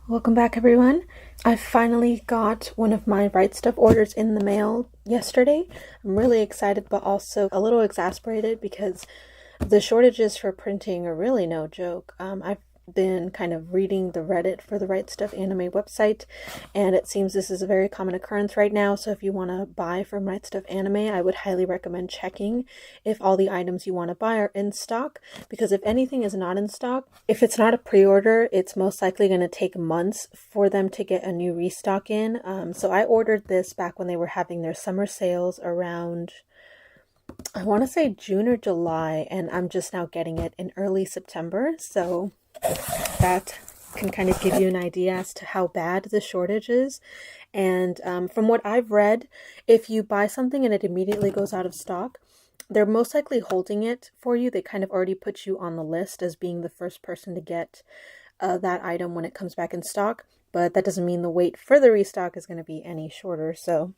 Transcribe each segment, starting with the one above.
Welcome back, everyone. I finally got one of my Rightstuf orders in the mail yesterday. I'm really excited, but also a little exasperated because the shortages for printing are really no joke. I've been kind of reading the Reddit for the Rightstuf anime website, and it seems this is a very common occurrence right now. So if you want to buy from Rightstuf anime, I would highly recommend checking if all the items you want to buy are in stock, because if anything is not in stock, if it's not a pre-order, it's most likely going to take months for them to get a new restock in. So I ordered this back when they were having their summer sales around, I want to say June or July, and I'm just now getting it in early September. So that can kind of give you an idea as to how bad the shortage is. And from what I've read, if you buy something and it immediately goes out of stock, they're most likely holding it for you. They kind of already put you on the list as being the first person to get that item when it comes back in stock. But that doesn't mean the wait for the restock is going to be any shorter. So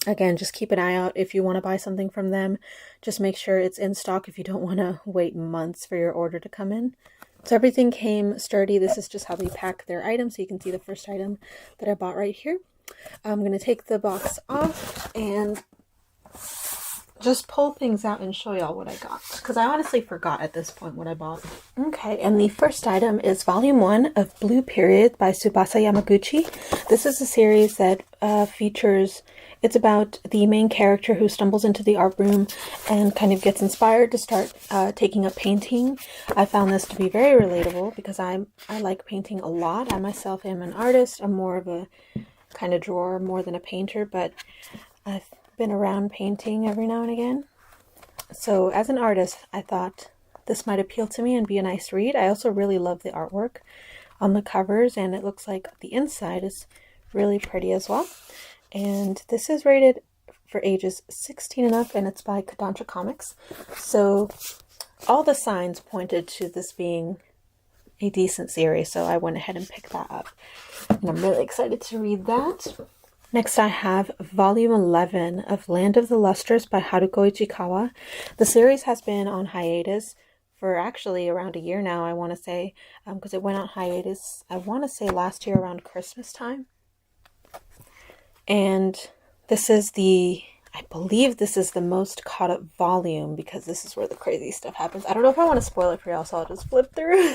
again, just keep an eye out if you want to buy something from them. Just make sure it's in stock if you don't want to wait months for your order to come in. So everything came sturdy. This is just how they pack their items. So you can see the first item that I bought right here. I'm going to take the box off and just pull things out and show y'all what I got, because I honestly forgot at this point what I bought. Okay, and the first item is Volume 1 of Blue Period by Tsubasa Yamaguchi. This is a series that features, it's about the main character who stumbles into the art room and kind of gets inspired to start taking up painting. I found this to be very relatable because I like painting a lot. I myself am an artist. I'm more of a kind of drawer more than a painter, but I've been around painting every now and again. So as an artist, I thought this might appeal to me and be a nice read. I also really love the artwork on the covers, and it looks like the inside is really pretty as well. And this is rated for ages 16 and up, and it's by Kodansha Comics. So all the signs pointed to this being a decent series, so I went ahead and picked that up. And I'm really excited to read that. Next, I have Volume 11 of Land of the Lustrous by Haruko Ichikawa. The series has been on hiatus for actually around a year now, I want to say, because it went on hiatus, I want to say last year around Christmas time. And this is I believe this is the most caught up volume, because this is where the crazy stuff happens. I don't know if I want to spoil it for y'all, so I'll just flip through.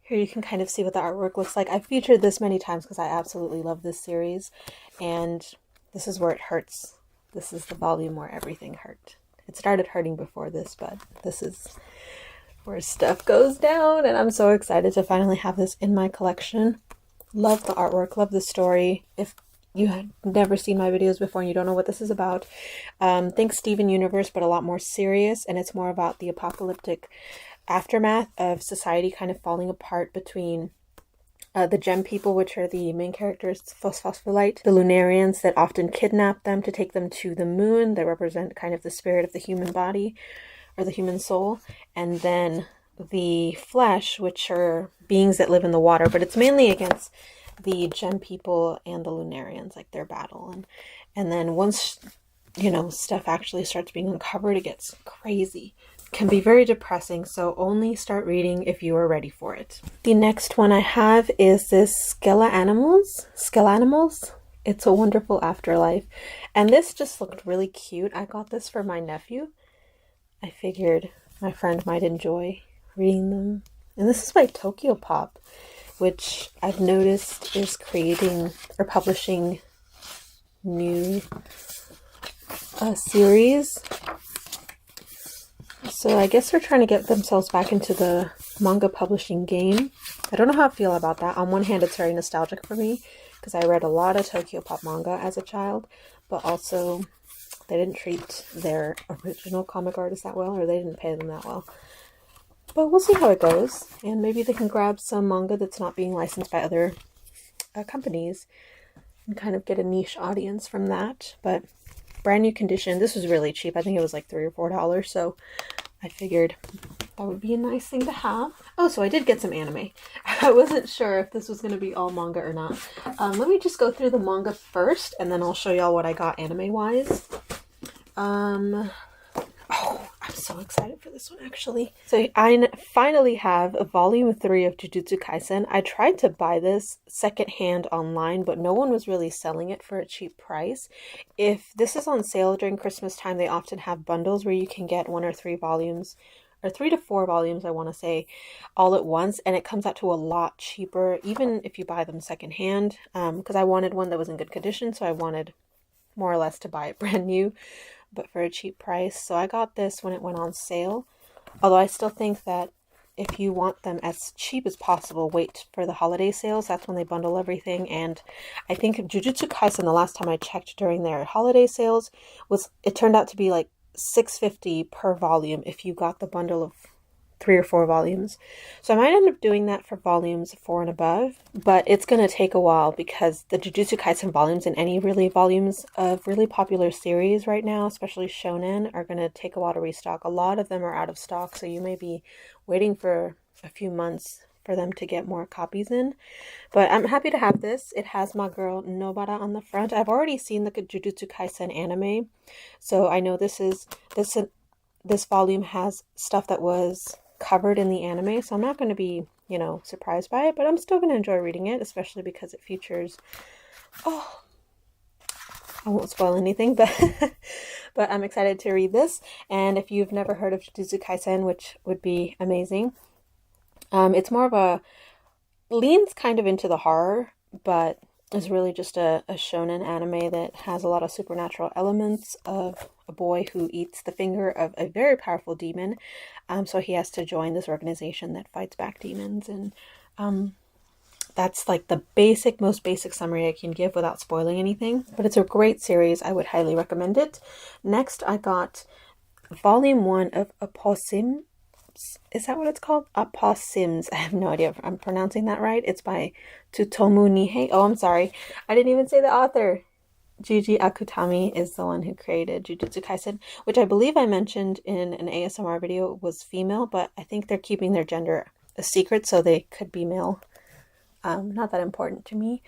Here you can kind of see what the artwork looks like. I've featured this many times because I absolutely love this series. And this is where it hurts. This is the volume where everything hurt. It started hurting before this, but this is where stuff goes down. And I'm so excited to finally have this in my collection. Love the artwork, love the story. If you had never seen my videos before and you don't know what this is about, think Steven Universe, but a lot more serious. And it's more about the apocalyptic aftermath of society kind of falling apart between the gem people, which are the main characters, Phospholite, the Lunarians that often kidnap them to take them to the moon, that represent kind of the spirit of the human body or the human soul, and then the flesh, which are beings that live in the water, but it's mainly against the gem people and the Lunarians, like their battle. And then once, you know, stuff actually starts being uncovered, it gets crazy. Can be very depressing, so only start reading if you are ready for it. The next one I have is this Skele Animals. Skele Animals. It's a Wonderful Afterlife. And this just looked really cute. I got this for my nephew. I figured my friend might enjoy reading them. And this is by Tokyo Pop, which I've noticed is creating or publishing new series. So I guess they're trying to get themselves back into the manga publishing game. I don't know how I feel about that. On one hand, it's very nostalgic for me because I read a lot of Tokyo Pop manga as a child, but also they didn't treat their original comic artists that well, or they didn't pay them that well. But we'll see how it goes, and maybe they can grab some manga that's not being licensed by other companies and kind of get a niche audience from that. But brand new condition. This was really cheap. I think it was like $3 or $4, so I figured that would be a nice thing to have. Oh, so I did get some anime. I wasn't sure if this was going to be all manga or not. Let me just go through the manga first, and then I'll show y'all what I got anime-wise. Oh, I'm so excited for this one, actually. So I finally have a volume 3 of Jujutsu Kaisen. I tried to buy this secondhand online, but no one was really selling it for a cheap price. If this is on sale during Christmas time, they often have bundles where you can get 1 or 3 volumes, or 3 to 4 volumes, I want to say, all at once, and it comes out to a lot cheaper, even if you buy them secondhand, because I wanted one that was in good condition, so I wanted more or less to buy it brand new, but for a cheap price. So I got this when it went on sale. Although I still think that if you want them as cheap as possible, wait for the holiday sales. That's when they bundle everything. And I think Jujutsu Kaisen, the last time I checked during their holiday sales, it turned out to be like $6.50 per volume if you got the bundle of 3 or 4 volumes. So I might end up doing that for volumes 4 and above, but it's going to take a while because the Jujutsu Kaisen volumes and any really volumes of really popular series right now, especially shonen, are going to take a while to restock. A lot of them are out of stock, so you may be waiting for a few months for them to get more copies in. But I'm happy to have this. It has my girl Nobara on the front. I've already seen the Jujutsu Kaisen anime, so I know this volume has stuff that was covered in the anime, so I'm not going to be, surprised by it, but I'm still going to enjoy reading it, especially because it features, I won't spoil anything, but but I'm excited to read this. And if you've never heard of Jujutsu Kaisen, which would be amazing, it's more of leans kind of into the horror, but is really just a shonen anime that has a lot of supernatural elements of a boy who eats the finger of a very powerful demon. So he has to join this organization that fights back demons. And that's like the most basic summary I can give without spoiling anything. But it's a great series. I would highly recommend it. Next, I got volume 1 of Aposim. Is that what it's called? Aposims. I have no idea if I'm pronouncing that right. It's by Tsutomu Nihei. Oh, I'm sorry. I didn't even say the author. Juji Akutami is the one who created Jujutsu Kaisen, which I believe I mentioned in an ASMR video was female, but I think they're keeping their gender a secret, so they could be male. Not that important to me.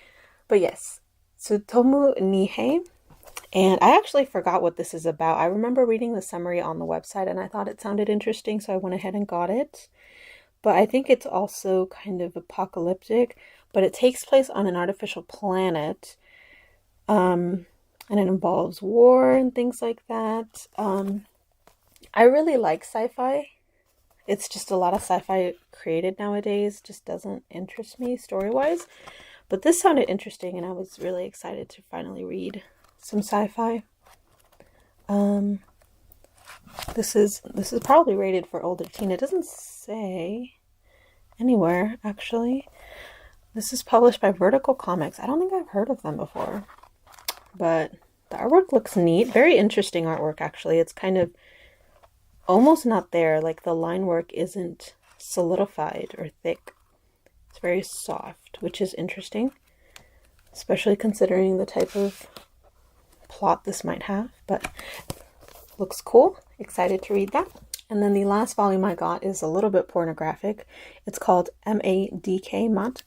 But yes, Tsutomu Nihei. And I actually forgot what this is about. I remember reading the summary on the website and I thought it sounded interesting, so I went ahead and got it. But I think it's also kind of apocalyptic, but it takes place on an artificial planet. And it involves war and things like that. I really like sci-fi. It's just a lot of sci-fi created nowadays just doesn't interest me story-wise. But this sounded interesting and I was really excited to finally read some sci-fi. This is probably rated for older teen. It doesn't say anywhere, actually. This is published by Vertical Comics. I don't think I've heard of them before. But the artwork looks neat. Very interesting artwork, actually. It's kind of almost not there. Like the line work isn't solidified or thick. It's very soft, which is interesting. Especially considering the type of plot this might have. But looks cool. Excited to read that. And then the last volume I got is a little bit pornographic. It's called MADKMAT,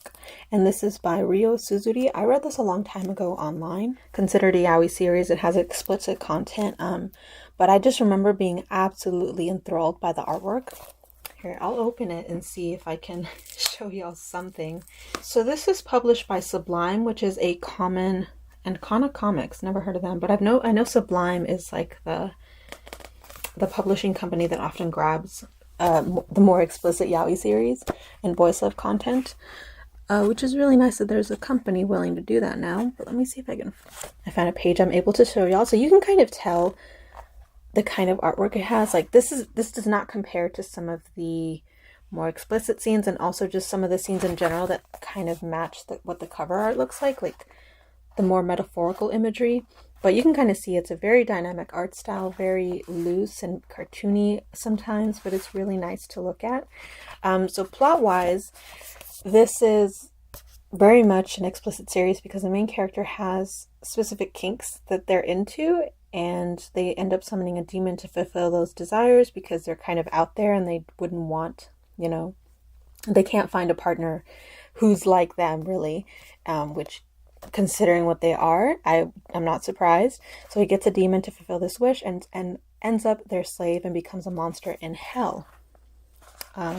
and this is by Ryo Suzuri. I read this a long time ago online. Considered a yaoi series, it has explicit content, but I just remember being absolutely enthralled by the artwork. Here, I'll open it and see if I can show y'all something. So this is published by Sublime, which is a common, and Kana Comics, never heard of them, but I know Sublime is like the publishing company that often grabs the more explicit yaoi series and boys love content, which is really nice that there's a company willing to do that now. But let me see if I found a page I'm able to show y'all, so you can kind of tell the kind of artwork it has. Like this does not compare to some of the more explicit scenes, and also just some of the scenes in general that kind of match what the cover art looks like the more metaphorical imagery. But you can kind of see it's a very dynamic art style, very loose and cartoony sometimes, but it's really nice to look at. So plot-wise, this is very much an explicit series because the main character has specific kinks that they're into, and they end up summoning a demon to fulfill those desires because they're kind of out there and they wouldn't want, they can't find a partner who's like them, really, which, considering what they are, I'm not surprised. So he gets a demon to fulfill this wish, and ends up their slave and becomes a monster in hell.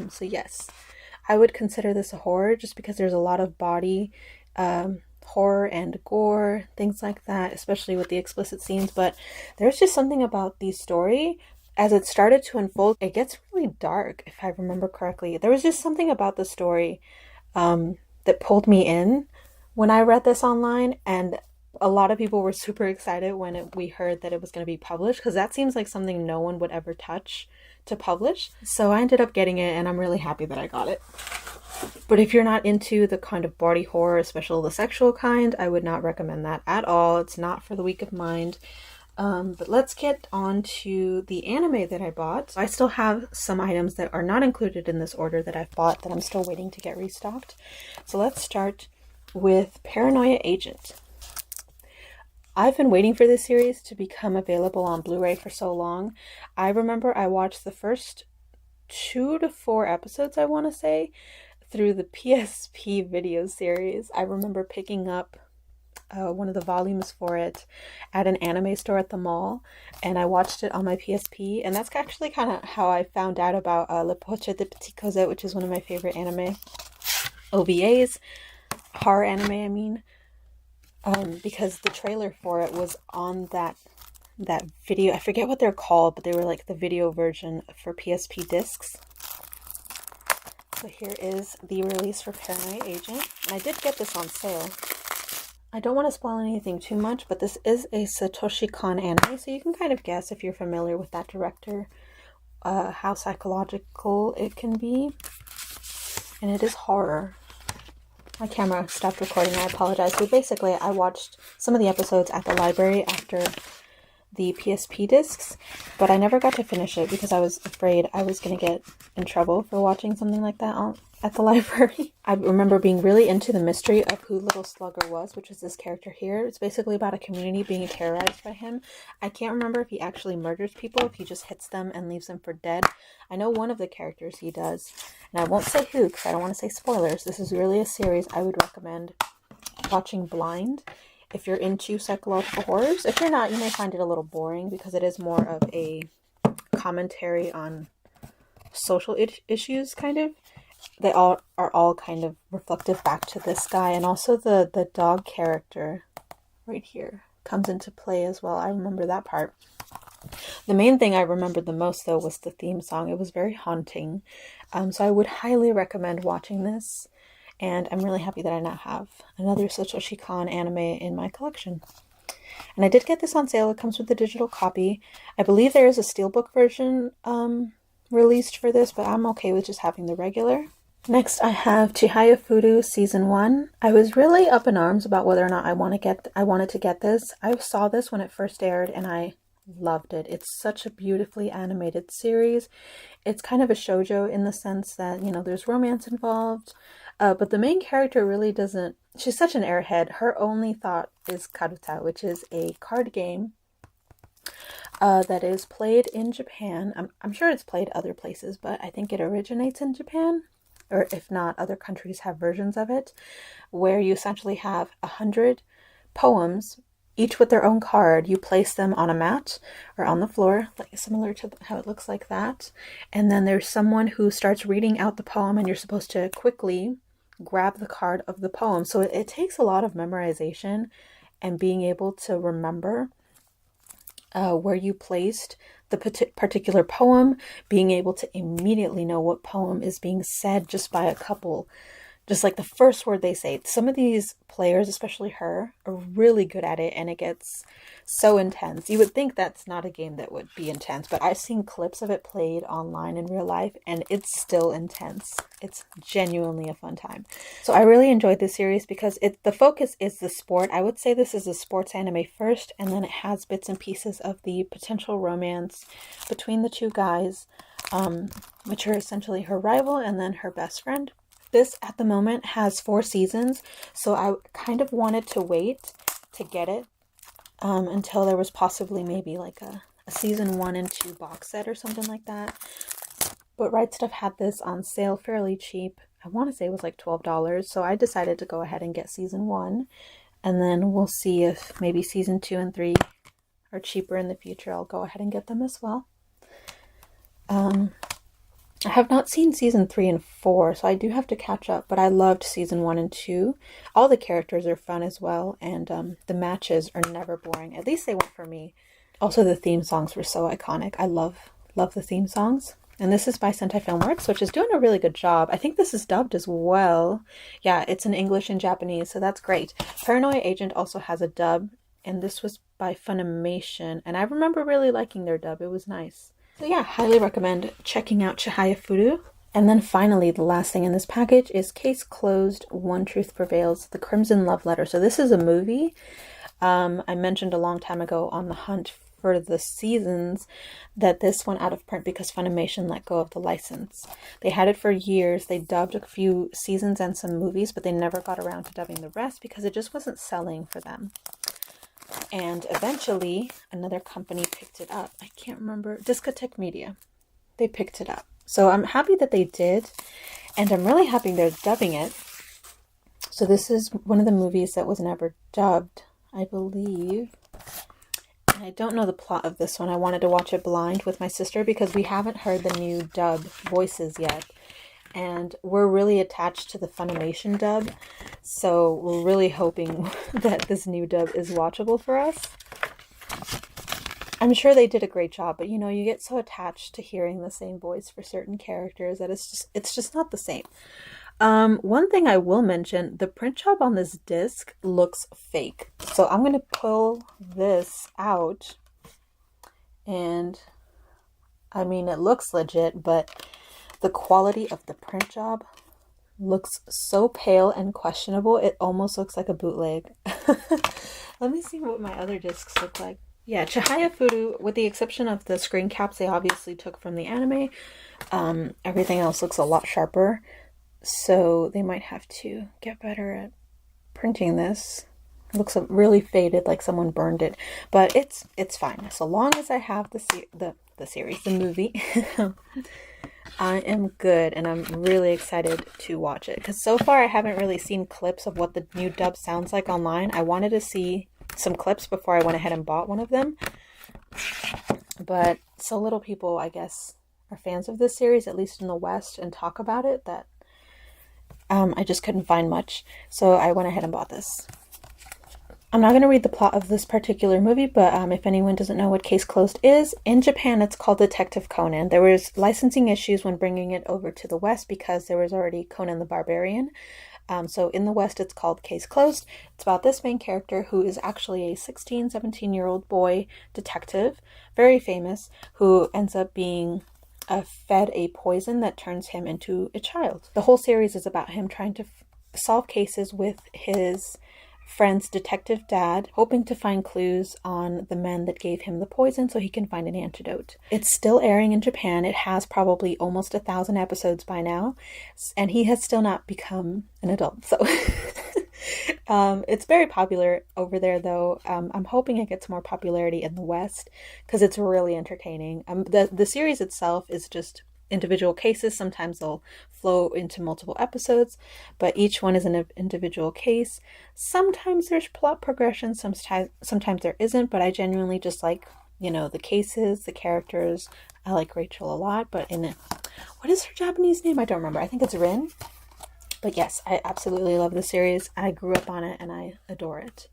So yes, I would consider this a horror just because there's a lot of body horror and gore, things like that, especially with the explicit scenes. But there's just something about the story. As it started to unfold, it gets really dark, if I remember correctly. There was just something about the story that pulled me in when I read this online, and a lot of people were super excited when we heard that it was going to be published, because that seems like something no one would ever touch to publish. So I ended up getting it, and I'm really happy that I got it. But if you're not into the kind of body horror, especially the sexual kind, I would not recommend that at all. It's not for the weak of mind. But let's get on to the anime that I bought. I still have some items that are not included in this order that I've bought that I'm still waiting to get restocked. So let's start with Paranoia Agent. I've been waiting for this series to become available on Blu-ray for so long. I remember I watched the first 2 to 4 episodes, I want to say, through the PSP video series. I remember picking up one of the volumes for it at an anime store at the mall, and I watched it on my PSP, and that's actually kind of how I found out about Le Portrait de Petit Cosette, which is one of my favorite anime OVAs, horror anime, I mean, because the trailer for it was on that video. I forget what they're called, but they were like the video version for PSP discs. So here is the release for Paranoia Agent, and I did get this on sale. I don't want to spoil anything too much, but this is a Satoshi Kon anime, so you can kind of guess, if you're familiar with that director, how psychological it can be. And it is horror. My camera stopped recording, I apologize. But basically, I watched some of the episodes at the library after the PSP discs, but I never got to finish it because I was afraid I was going to get in trouble for watching something like that at the library. I remember being really into the mystery of who Little Slugger was, which is this character here. It's basically about a community being terrorized by him. I can't remember if he actually murders people, if he just hits them and leaves them for dead. I know one of the characters he does, and I won't say who because I don't want to say spoilers. This is really a series I would recommend watching blind if you're into psychological horrors. If you're not, you may find it a little boring because it is more of a commentary on social issues, kind of. They all are all kind of reflective back to this guy, and also the dog character right here comes into play as well. I remember that part. The main thing I remembered the most, though, was the theme song. It was very haunting. So I would highly recommend watching this. And I'm really happy that I now have another Satoshi Kon anime in my collection. And I did get this on sale. It comes with a digital copy. I believe there is a steelbook version released for this, but I'm okay with just having the regular. Next, I have Chihayafudu Season 1. I was really up in arms about whether or not I wanted to get this. I saw this when it first aired, and I loved it. It's such a beautifully animated series. It's kind of a shoujo in the sense that, there's romance involved. But the main character really doesn't... She's such an airhead. Her only thought is Karuta, which is a card game that is played in Japan. I'm sure it's played other places, but I think it originates in Japan. Or if not, other countries have versions of it, where you essentially have 100 poems, each with their own card. You place them on a mat or on the floor, like similar to how it looks like that. And then there's someone who starts reading out the poem, and you're supposed to quickly grab the card of the poem. So it takes a lot of memorization and being able to remember where you placed the particular poem, being able to immediately know what poem is being said just by a couple, just like the first word they say. Some of these players, especially her, are really good at it, and it gets so intense. You would think that's not a game that would be intense, but I've seen clips of it played online in real life, and it's still intense. It's genuinely a fun time. So I really enjoyed this series because the focus is the sport. I would say this is a sports anime first, and then it has bits and pieces of the potential romance between the two guys, which are essentially her rival and then her best friend. This, at the moment, has 4 seasons, so I kind of wanted to wait to get it until there was possibly maybe like a season 1 and 2 box set or something like that. But Rightstuf had this on sale fairly cheap. I want to say it was like $12, so I decided to go ahead and get season 1, and then we'll see if maybe season 2 and 3 are cheaper in the future, I'll go ahead and get them as well. I have not seen season 3 and 4, so I do have to catch up, but I loved season 1 and 2. All the characters are fun as well, and the matches are never boring. At least they weren't for me. Also, the theme songs were so iconic. I love the theme songs. And this is by Sentai Filmworks, which is doing a really good job. I think this is dubbed as well. Yeah, it's in English and Japanese, so that's great. Paranoia Agent also has a dub, and this was by Funimation, and I remember really liking their dub. It was nice. So yeah, highly recommend checking out Chihayafudu. And then finally, the last thing in this package is Case Closed, One Truth Prevails, The Crimson Love Letter. So this is a movie. I mentioned a long time ago on the hunt for the seasons that this went out of print because Funimation let go of the license. They had it for years. They dubbed a few seasons and some movies, but they never got around to dubbing the rest because it just wasn't selling for them. And eventually, another company picked it up. I can't remember. Discotheque Media. They picked it up. So I'm happy that they did. And I'm really happy they're dubbing it. So this is one of the movies that was never dubbed, I believe. And I don't know the plot of this one. I wanted to watch it blind with my sister because we haven't heard the new dub voices yet. And we're really attached to the Funimation dub, so we're really hoping that this new dub is watchable for us. I'm sure they did a great job, but you get so attached to hearing the same voice for certain characters that it's just not the same. One thing I will mention, the print job on this disc looks fake. So I'm going to pull this out, and I mean, it looks legit, but the quality of the print job looks so pale and questionable. It almost looks like a bootleg. Let me see what my other discs look like. Yeah, Chihayafudu, with the exception of the screen caps they obviously took from the anime, everything else looks a lot sharper. So they might have to get better at printing this. It looks really faded, like someone burned it. But it's fine. So long as I have the series, the movie, I am good, and I'm really excited to watch it. Because so far I haven't really seen clips of what the new dub sounds like online. I wanted to see some clips before I went ahead and bought one of them. But so little people, I guess, are fans of this series, at least in the West, and talk about it, that I just couldn't find much. So I went ahead and bought this. I'm not going to read the plot of this particular movie, but if anyone doesn't know what Case Closed is, in Japan it's called Detective Conan. There was licensing issues when bringing it over to the West because there was already Conan the Barbarian. So in the West it's called Case Closed. It's about this main character who is actually a 16, 17-year-old boy detective, very famous, who ends up being fed a poison that turns him into a child. The whole series is about him trying to solve cases with his friend's detective dad, hoping to find clues on the men that gave him the poison so he can find an antidote. It's still airing in Japan. It has probably almost 1,000 episodes by now, and he has still not become an adult. So it's very popular over there, though. I'm hoping it gets more popularity in the West because it's really entertaining. The series itself is just individual cases. Sometimes they'll flow into multiple episodes, but each one is an individual case. Sometimes there's plot progression, sometimes there isn't, but I genuinely just like, the cases, the characters. I like Rachel a lot, but what is her Japanese name? I don't remember. I think it's Rin. But yes, I absolutely love the series. I grew up on it and I adore it.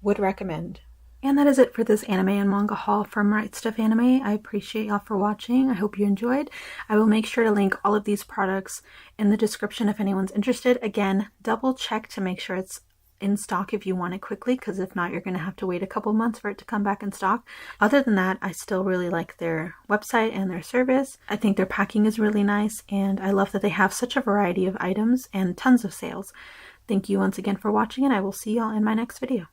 Would recommend. And that is it for this anime and manga haul from Rightstuf Anime. I appreciate y'all for watching. I hope you enjoyed. I will make sure to link all of these products in the description if anyone's interested. Again, double check to make sure it's in stock if you want it quickly, because if not, you're going to have to wait a couple months for it to come back in stock. Other than that, I still really like their website and their service. I think their packing is really nice, and I love that they have such a variety of items and tons of sales. Thank you once again for watching, and I will see y'all in my next video.